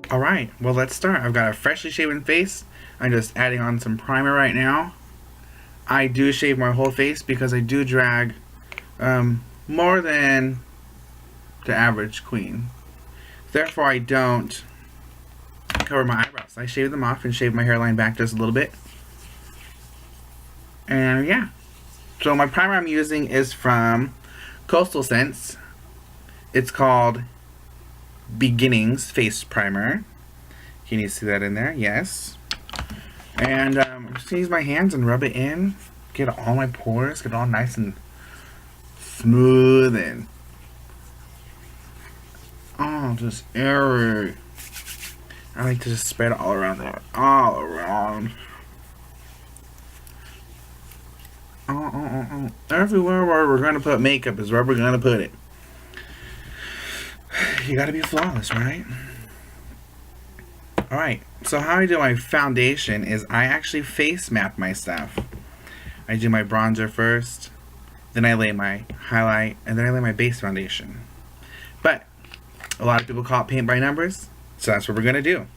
Alright, well let's start. I've got a freshly shaven face. I'm just adding on some primer right now. I do shave my whole face because I do drag more than the average queen. Therefore I don't cover my eyebrows. I shave them off and shave my hairline back just a little bit. And yeah. So my primer I'm using is from Coastal Scents. It's called Beginnings Face Primer. Can you see that in there? Yes. And I'm just gonna use my hands and rub it in. Get all my pores, get it all nice and smooth and just airy. I like to just spread it all around there. All around. Everywhere where we're gonna put makeup is where we're gonna put it. You gotta be flawless, right? Alright, so how I do my foundation is I actually face map my stuff. I do my bronzer first, then I lay my highlight, and then I lay my base foundation. But a lot of people call it paint by numbers, so that's what we're gonna do.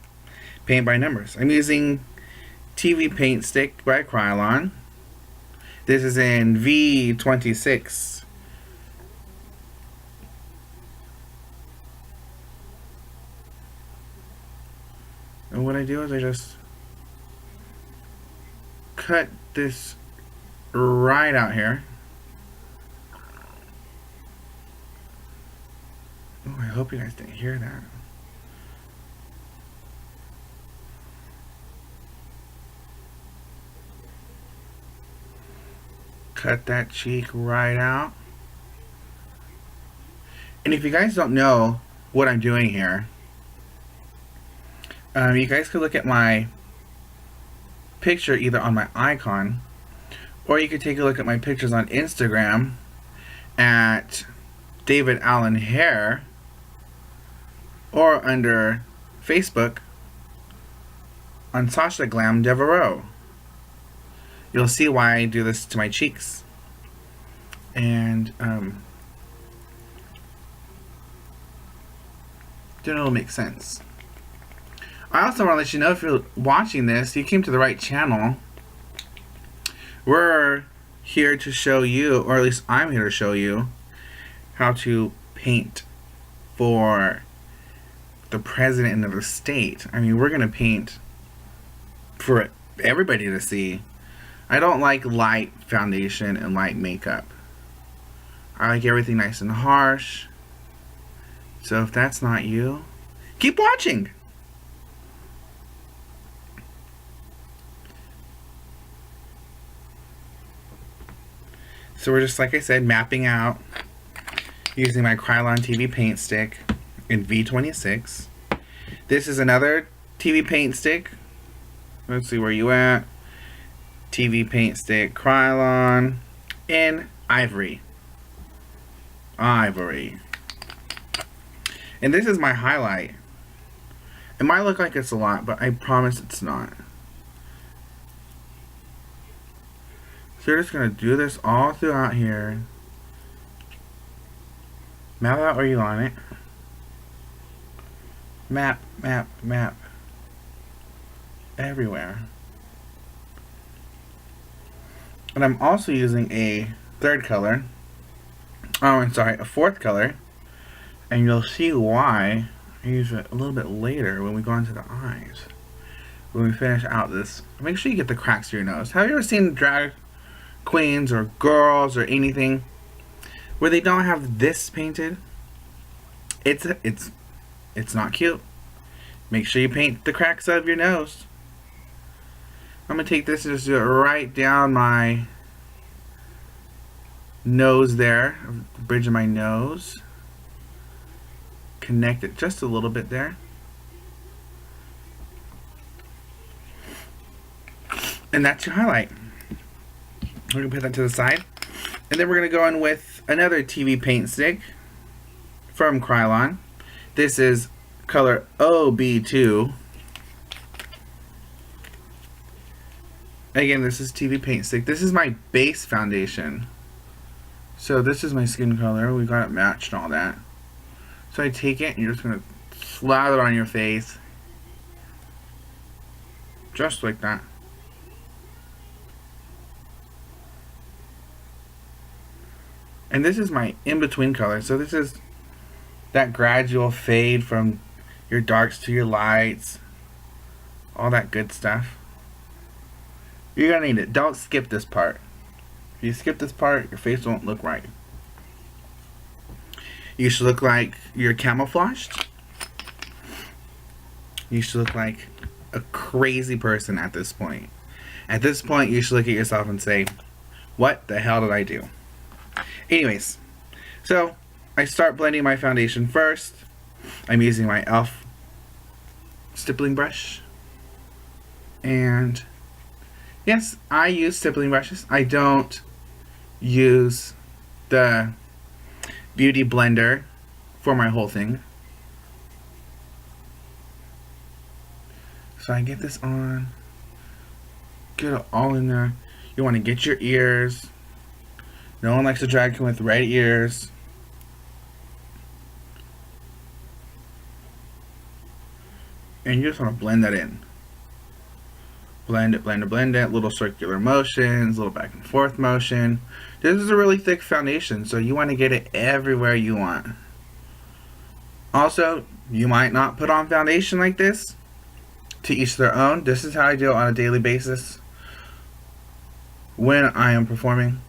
Paint by numbers. I'm using TV Paint Stick by Kyrolan. This is in V26. And what I do is I just cut this right out here. Oh, I hope you guys didn't hear that. Cut that cheek right out. And if you guys don't know what I'm doing here, you guys could look at my picture either on my icon, or you could take a look at my pictures on Instagram at David Allen Hair, or under Facebook on Sasha Glam Devereaux. You'll see why I do this to my cheeks. And then it'll make sense. I also want to let you know, if you're watching this, you came to the right channel. We're here to show you, or at least I'm here to show you, how to paint for the president of the state. I mean, we're going to paint for everybody to see. I don't like light foundation and light makeup. I like everything nice and harsh. So if that's not you, keep watching. So we're just, like I said, mapping out using my Kyrolan TV paint stick in V26. This is another TV paint stick. Let's see where you at. TV paint stick Kyrolan in IVORY. IVORY. And this is my highlight. It might look like it's a lot, but I promise it's not. So you're just going to do this all throughout here. Map out where you want it. Map, map, map. Everywhere. And I'm also using a third color. Oh, I'm sorry, a fourth color. And you'll see why I use it a little bit later when we go into the eyes. When we finish out this. Make sure you get the cracks to your nose. Have you ever seen drag queens or girls or anything where they don't have this painted? It's not cute. Make sure you paint the cracks of your nose. I'm gonna take this and just do it right down my nose there, the bridge of my nose. Connect it just a little bit there. And that's your highlight. We're gonna put that to the side. And then we're gonna go in with another TV paint stick from Kyrolan. This is color OB2. Again, this is TV paint stick. This is my base foundation. So this is my skin color. We got it matched and all that. So I take it and you're just going to slather it on your face. Just like that. And this is my in-between color. So this is that gradual fade from your darks to your lights. All that good stuff. You're going to need it. Don't skip this part. If you skip this part, your face won't look right. You should look like you're camouflaged. You should look like a crazy person at this point. At this point, you should look at yourself and say, what the hell did I do? Anyways, so I start blending my foundation first. I'm using my e.l.f. stippling brush. And yes, I use stippling brushes. I don't use the beauty blender for my whole thing. So I get this on, get it all in there. You want to get your ears. No one likes a drag queen with red ears. And you just want to blend that in. Blend it, blend it, blend it. Little circular motions, little back and forth motion. This is a really thick foundation, so you want to get it everywhere you want. Also, you might not put on foundation like this. To each their own. This is how I do it on a daily basis when I am performing.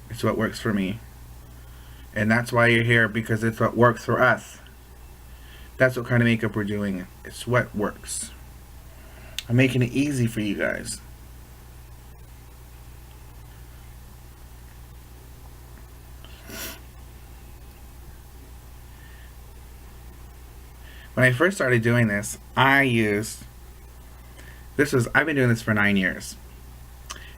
It's what works for me. And that's why you're here, because it's what works for us. That's what kind of makeup we're doing. It's what works. I'm making it easy for you guys. When I first started doing this, I've been doing this for 9 years.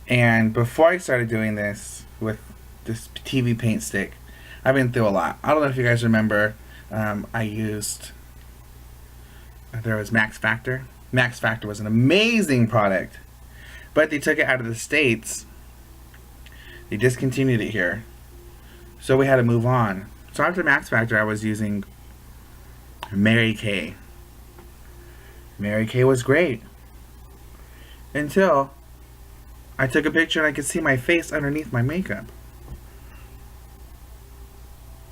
And before I started doing this with this TV paint stick, I've been through a lot. I don't know if you guys remember, there was Max Factor. Max Factor was an amazing product, but they took it out of the States. They discontinued it here. So we had to move on. So after Max Factor, I was using Mary Kay. Mary Kay was great. Until I took a picture and I could see my face underneath my makeup.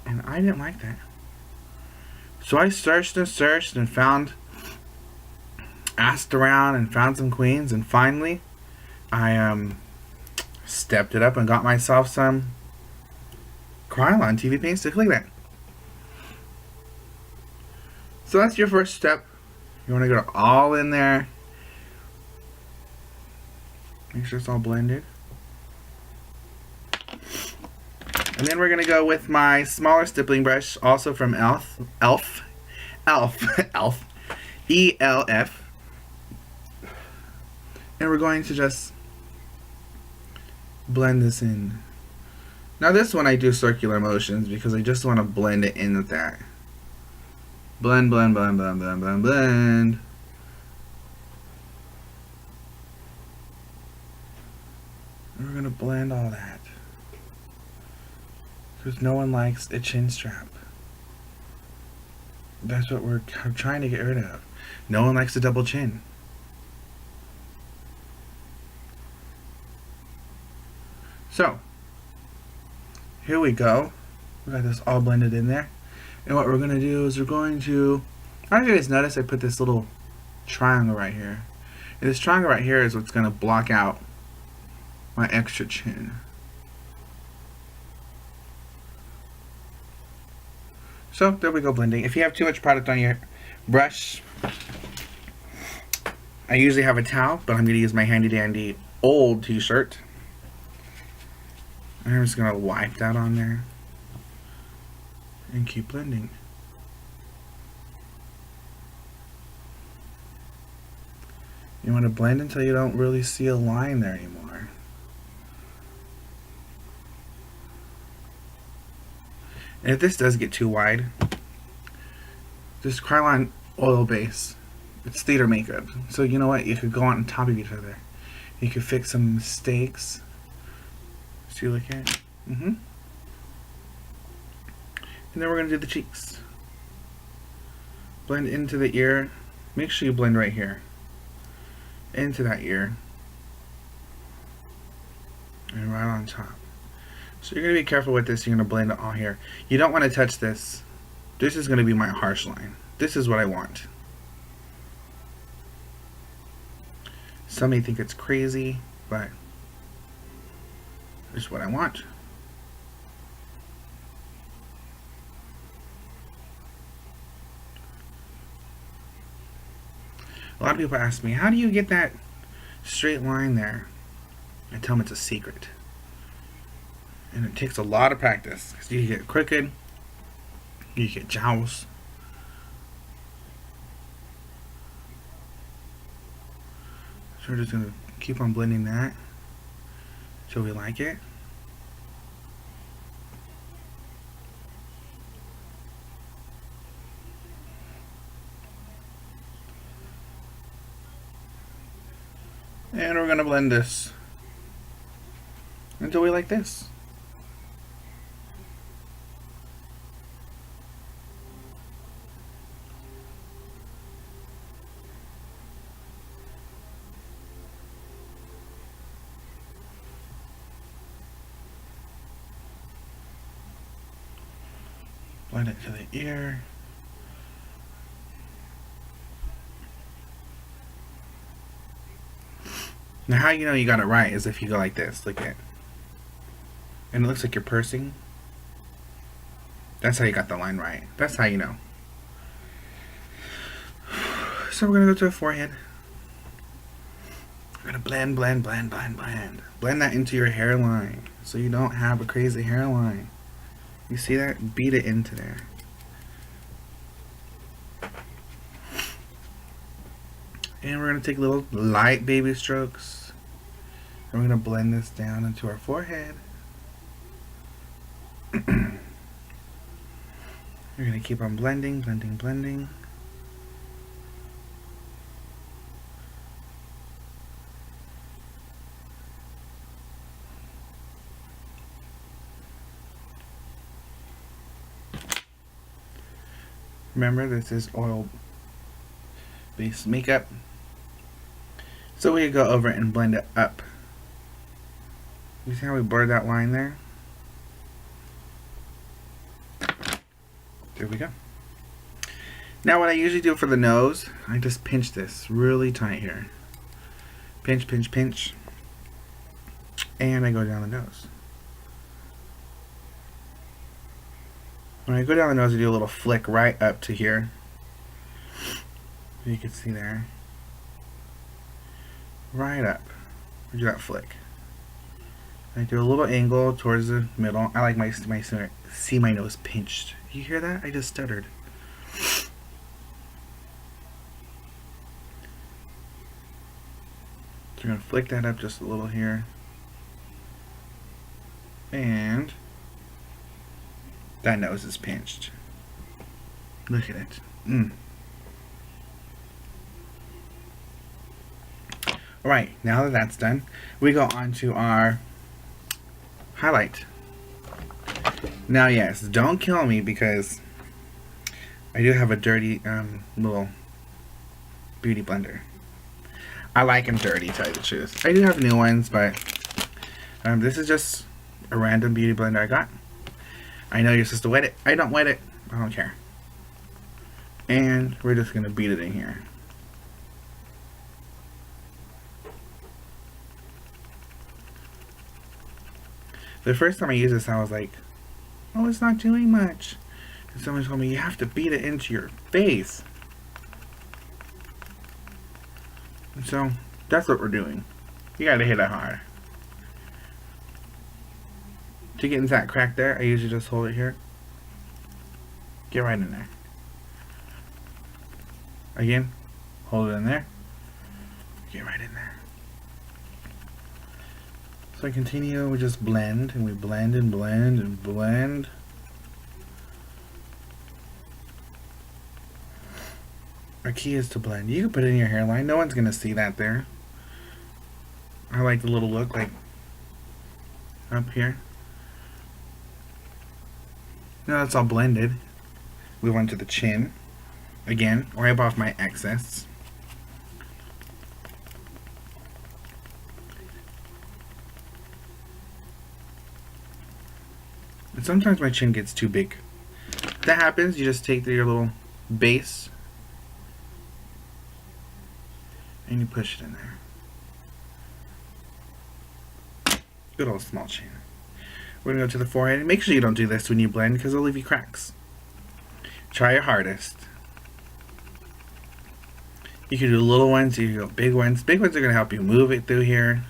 And I didn't like that. So I searched and asked around and found some queens, and finally I stepped it up and got myself some Kyrolan TV paint stick like that. So that's your first step. You want to go all in there. Make sure it's all blended. And then we're going to go with my smaller stippling brush, also from E.L.F. E.L.F. And we're going to just blend this in. Now this one I do circular motions because I just want to blend it in with that. Blend, blend, blend, blend, blend, blend, blend. And we're going to blend all that. Because no one likes a chin strap. That's what we're trying to get rid of. No one likes a double chin. So, here we go. We got this all blended in there. And what we're going to do is I don't know if you guys notice I put this little triangle right here. And this triangle right here is what's going to block out my extra chin. So there we go, blending. If you have too much product on your brush, I usually have a towel, but I'm going to use my handy dandy old t-shirt. I'm just going to wipe that on there and keep blending. You want to blend until you don't really see a line there anymore. And if this does get too wide, this Kyrolan oil base, it's theater makeup. So you know what? You could go on top of each other. You could fix some mistakes. to look at. And then we're going to do the cheeks. Blend into the ear. Make sure you blend right here. Into that ear. And right on top. So you're going to be careful with this. You're going to blend it all here. You don't want to touch this. This is going to be my harsh line. This is what I want. Some may think it's crazy, but it's what I want. A lot of people ask me, how do you get that straight line there? I tell them it's a secret. And it takes a lot of practice. Because you get crooked, you get jowls. So we're just going to keep on blending that until we like it. And we're going to blend this until we like this. Blend it to the ear. Now how you know you got it right is if you go like this. Look at it. And it looks like you're pursing. That's how you got the line right. That's how you know. So we're going to go to the forehead. We're going to blend, blend, blend, blend, blend. Blend that into your hairline so you don't have a crazy hairline. You see that? Beat it into there. And we're going to take little light baby strokes. And we're going to blend this down into our forehead. We're going to keep on blending, blending, blending. Remember, this is oil-based makeup. So we go over and blend it up. You see how we blurred that line there? There we go. Now what I usually do for the nose, I just pinch this really tight here. Pinch, pinch, pinch. And I go down the nose. When I go down the nose, I do a little flick right up to here. You can see there. Right up. I do that flick. I do a little angle towards the middle. I like my see my nose pinched. You hear that? I just stuttered. So I'm going to flick that up just a little here. And that nose is pinched. Look at it. Alright, now that that's done, we go on to our highlight. Now yes, don't kill me because I do have a dirty little beauty blender. I like them dirty, to tell you the truth. I do have new ones, but this is just a random beauty blender I got. I know you're supposed to wet it. I don't wet it. I don't care. And we're just going to beat it in here. The first time I used this, I was like, oh, it's not doing much. And someone told me, you have to beat it into your face. And so, that's what we're doing. You gotta hit it hard. To get into that crack there, I usually just hold it here. Get right in there. Again, hold it in there. Get right in there. So I continue, we just blend, and we blend and blend and blend. Our key is to blend. You can put it in your hairline. No one's going to see that there. I like the little look, like up here. Now that's all blended. Move on to the chin. Again, wipe off my excess. And sometimes my chin gets too big. If that happens, you just take your little base and you push it in there. Good old small chin. We're going to go to the forehead. And make sure you don't do this when you blend because it'll leave you cracks. Try your hardest. You can do little ones, you can go big ones. Big ones are going to help you move it through here.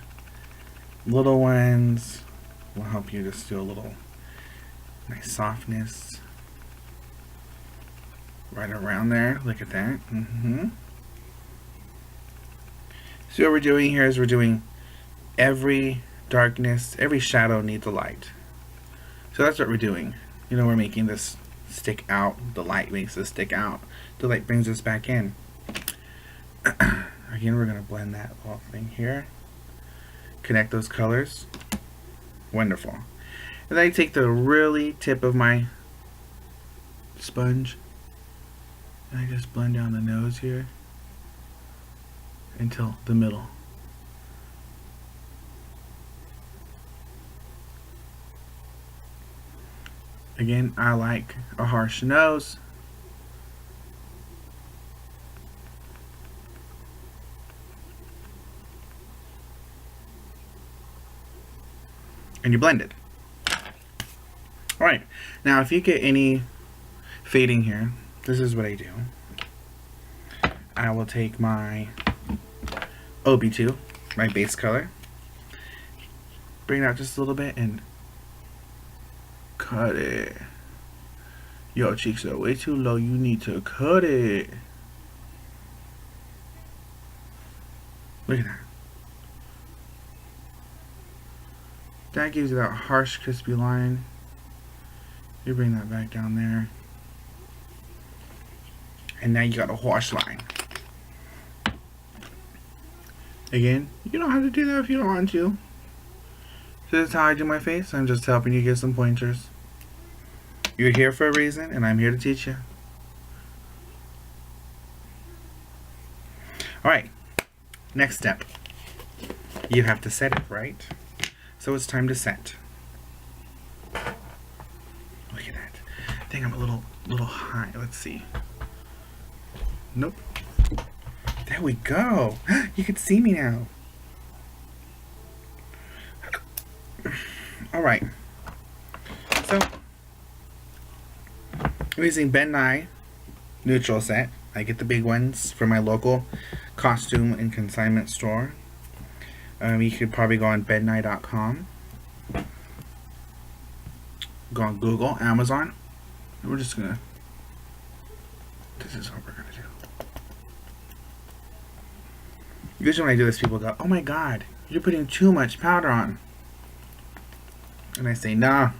Little ones will help you just do a little nice softness. Right around there. Look at that. So what we're doing here is we're doing every darkness, every shadow needs a light. So that's what we're doing. You know, we're making this stick out. The light makes this stick out. The light brings us back in. Again, we're going to blend that whole thing here. Connect those colors. Wonderful. And then I take the really tip of my sponge and I just blend down the nose here until the middle. Again, I like a harsh nose. And you blend it. Alright, now if you get any fading here, this is what I do. I will take my OB2, my base color, bring it out just a little bit and cut it. Your cheeks are way too low, you need to cut it. Look at that. That gives you that harsh, crispy line. You bring that back down there. And now you got a harsh line. Again, you don't have to do that if you don't want to. This is how I do my face. I'm just helping you get some pointers. You're here for a reason, and I'm here to teach you. Alright, next step. You have to set it, right? So it's time to set. Look at that. I think I'm a little high. Let's see. Nope. There we go. You can see me now. Alright. So, I'm using Ben Nye neutral set. I get the big ones from my local costume and consignment store. You could probably go on bednye.com. Go on Google, Amazon. And we're just gonna. This is what we're gonna do. Usually when I do this, people go, "Oh my God, you're putting too much powder on." And I say, "Nah.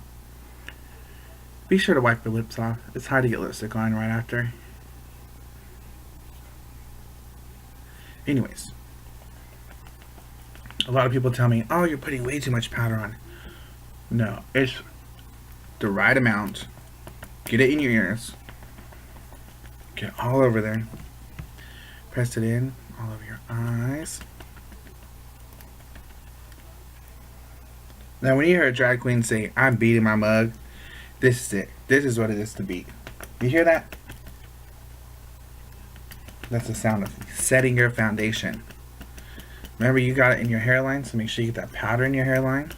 Be sure to wipe your lips off. It's hard to get lipstick on right after." Anyways. A lot of people tell me, "Oh, you're putting way too much powder on." No, it's the right amount. Get it in your ears. Get it all over there. Press it in all over your eyes. Now, when you hear a drag queen say, "I'm beating my mug," this is it. This is what it is to beat. You hear that? That's the sound of setting your foundation. Remember, you got it in your hairline, so make sure you get that powder in your hairline.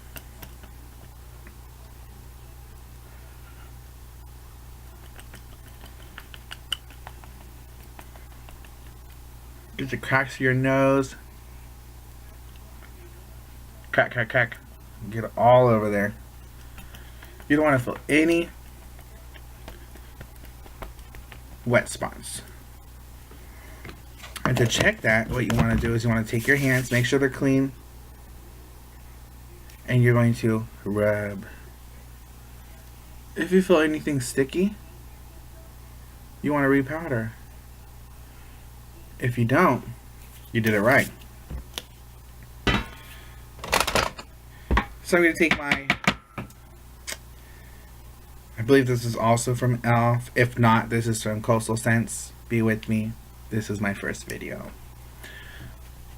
Get the cracks of your nose. Crack, crack, crack. Get it all over there. You don't want to feel any wet spots. And to check that, what you want to do is you want to take your hands, make sure they're clean, and you're going to rub. If you feel anything sticky, you want to repowder. If you don't, you did it right. So I'm going to take my I believe this is also from e.l.f. If not, this is from Coastal Scents. Be with me. This is my first video.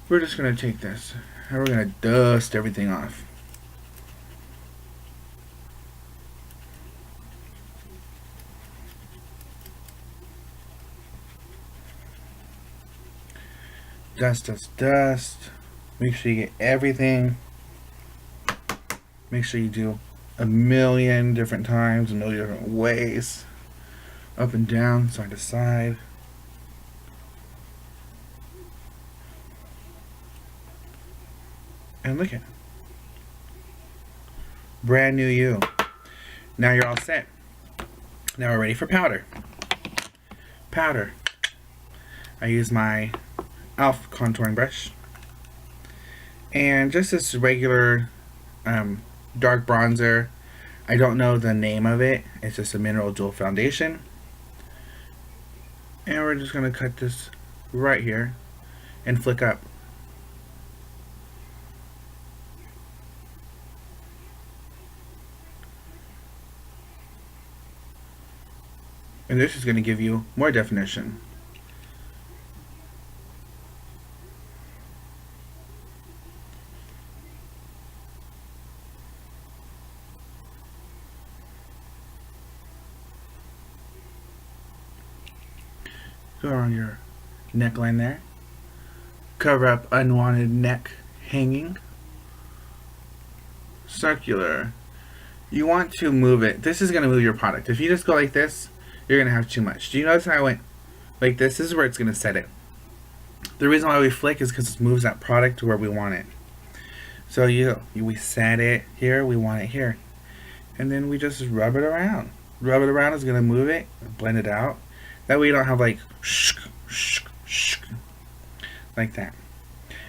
We're just going to take this and we're going to dust everything off. Dust, dust, dust. Make sure you get everything. Make sure you do a million different times, a million different ways. Up and down, side to side. And look at it. Brand new you. Now you're all set. Now we're ready for powder. Powder. I use my e.l.f. contouring brush. And just this regular dark bronzer. I don't know the name of it. It's just a mineral jewel foundation. And we're just going to cut this right here and flick up. And this is going to give you more definition. Go around your neckline there. Cover up unwanted neck hanging. Circular. You want to move it. This is going to move your product. If you just go like this, you're going to have too much. Do you notice how I went like this? This is where it's going to set it. The reason why we flick is because it moves that product to where we want it. So we set it here, we want it here. And then we just rub it around. Rub it around is going to move it, blend it out. That way you don't have like like that.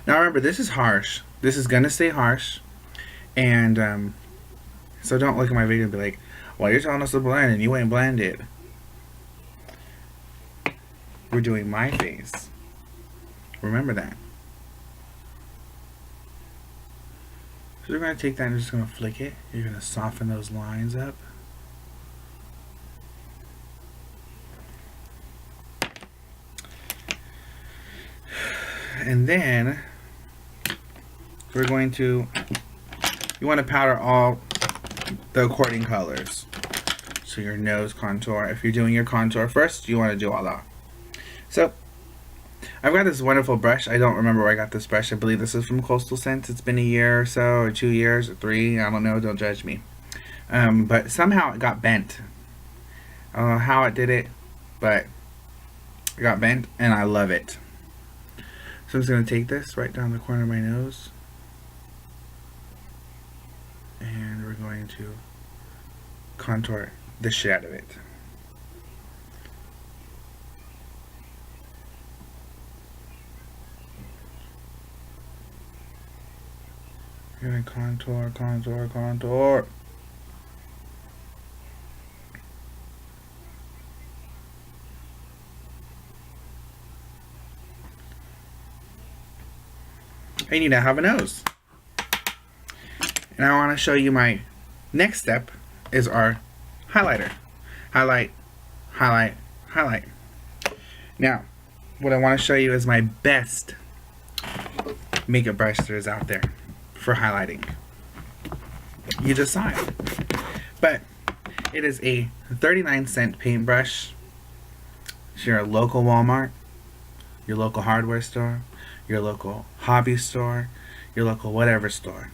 Now remember, this is harsh. This is going to stay harsh. And so don't look at my video and be like, well, you're telling us to blend and you ain't blended. We're doing my face. Remember that. So we're going to take that and just going to flick it. You're going to soften those lines up. And then we're going to, you want to powder all the according colors. So your nose contour, if you're doing your contour first, you want to do all that. So I've got this wonderful brush. I don't remember where I got this brush. I believe this is from Coastal Scents. It's been a year or so, or 2 years, or 3. I don't know. Don't judge me. But somehow it got bent. I don't know how it did it, but it got bent, and I love it. So I'm just going to take this right down the corner of my nose. And we're going to contour the shit out of it. You're going to contour, contour, contour. And you now have a nose. And I want to show you my next step is our highlighter. Highlight, highlight, highlight. Now, what I want to show you is my best makeup brush there is out there for highlighting. You decide. But it is a 39-cent paintbrush. It's your local Walmart, your local hardware store, your local hobby store, your local whatever store.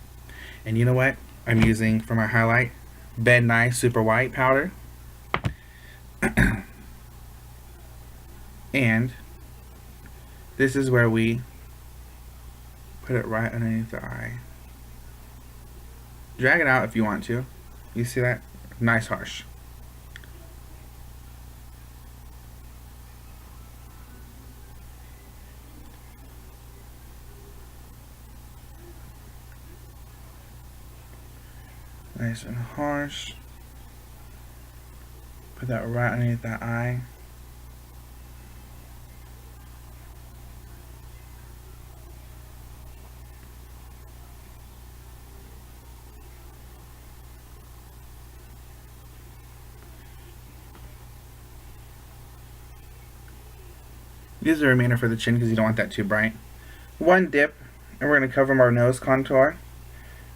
And you know what I'm using for my highlight? Ben Nye Super White powder. And this is where we put it right underneath the eye. Drag it out if you want to. You see that? Nice harsh. Nice and harsh. Put that right underneath that eye. Use the remainder for the chin because you don't want that too bright. One dip, and we're going to cover our nose contour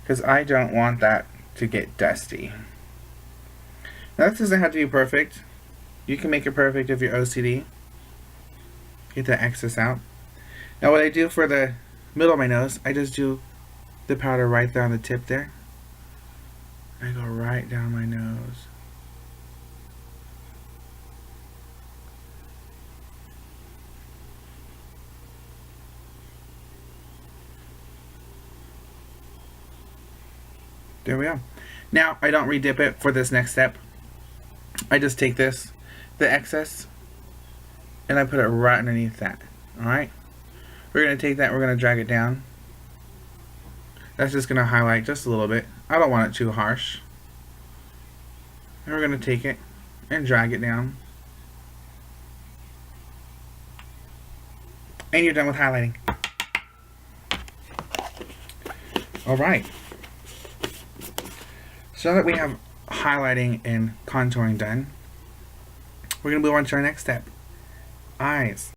because I don't want that to get dusty. Now this doesn't have to be perfect. You can make it perfect if you're OCD. Get that excess out. Now what I do for the middle of my nose, I just do the powder right there on the tip there. I go right down my nose. There we go. Now I don't redip it for this next step. I just take this, the excess, and I put it right underneath that. Alright? We're going to take that, we're going to drag it down. That's just going to highlight just a little bit. I don't want it too harsh. And we're going to take it and drag it down. And you're done with highlighting. Alright. So that we have highlighting and contouring done, we're going to move on to our next step. Eyes.